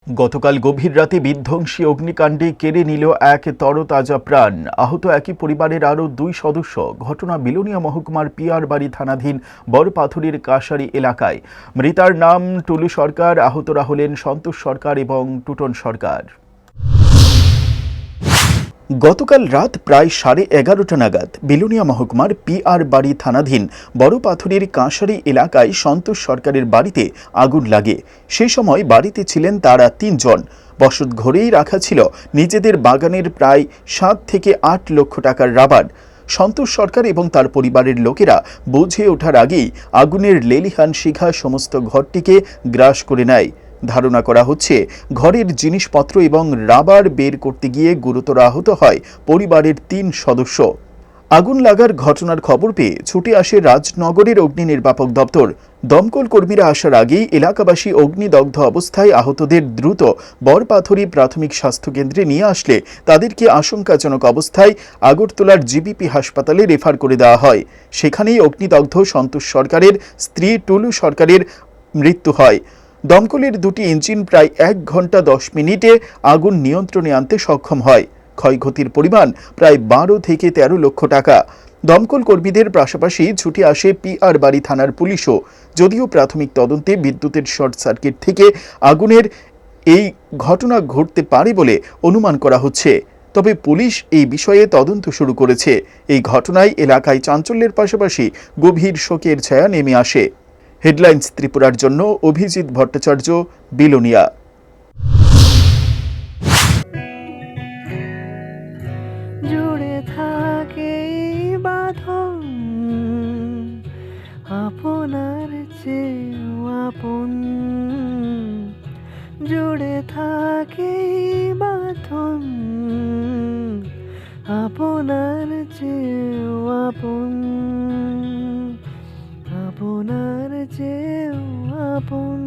গতকাল গভীর রাতে বিধ্বংসী অগ্নিকাণ্ডে কেড়ে নিল এক তরতাজা প্রাণ। আহত একই পরিবারের আরও 2 সদস্য। ঘটনা বিলোনিয়া মহকুমার পিয়ারবাড়ি থানাধীন বড়পাথুরির কাশারি এলাকায়। মৃতার নাম টুলু সরকার, আহতরা হলেন সন্তোষ সরকার এবং টুটন সরকার। গতকাল রাত প্রায় 11:30 নাগাদ বিলোনিয়া মহকুমার পিয়ারবাড়ি থানাধীন বড়পাথুরির কাঁসারি এলাকায় সন্তোষ সরকারের বাড়িতে আগুন লাগে। সেই সময় বাড়িতে ছিলেন তারা 3 জন। বসত ঘরেই রাখা ছিল নিজেদের বাগানের প্রায় 7 থেকে 8 লক্ষ টাকার রাবার। সন্তোষ সরকার এবং তার পরিবারের লোকেরা বুঝে ওঠার আগেই আগুনের লেলিহান শিখা সমস্ত ঘরটিকে গ্রাস করে নেয়। ধারণা করা হচ্ছে ঘরের জিনিসপত্র এবং রাবার বের করতে গিয়ে গুরুতর আহত হয় পরিবারের 3 সদস্য। আগুন লাগার ঘটনার খবর পেয়ে ছুটে আসে রাজনগরের অগ্নি নির্বাপক দপ্তর। দমকল কর্মীরা আসার আগেই এলাকাবাসী অগ্নিদগ্ধ অবস্থায় আহতদের দ্রুত বড়পাথুরি প্রাথমিক স্বাস্থ্যকেন্দ্রে নিয়ে আসলে তাদেরকে আশঙ্কাজনক অবস্থায় আগরতলার জিবিপি হাসপাতালে রেফার করে দেওয়া হয়। সেখানেই অগ্নিদগ্ধ সন্তোষ সরকারের স্ত্রী টুলু সরকারের মৃত্যু হয়। দমকলের 2টি ইঞ্জিন প্রায় 1 ঘন্টা 10 মিনিটে আগুন নিয়ন্ত্রণে আনতে সক্ষম হয়। ক্ষয়ক্ষতির পরিমাণ প্রায় 12 থেকে 13 লক্ষ টাকা। দমকল কর্মীদের পাশাপাশি ছুটে আসে পিয়ারবাড়ি থানার পুলিশও। যদিও প্রাথমিক তদন্তে বিদ্যুতের শর্ট সার্কিট থেকে আগুনের এই ঘটনা ঘটতে পারে বলে অনুমান করা হচ্ছে। তবে পুলিশ এই বিষয়ে তদন্ত শুরু করেছে। এই ঘটনায় এলাকায় চাঞ্চল্যের পাশাপাশি গভীর শোকের ছায়া নেমে আসে। হেডলাইন্স ত্রিপুরার জন্য অভিজিৎ ভট্টাচার্য, বিলোনিয়া। জুড়ে থাকে বাঁধন আপনার চেয়েও আপন, জুড়ে থাকে বাঁধন আপনার চেয়েও আপন, আপনার চেয়েও আপন।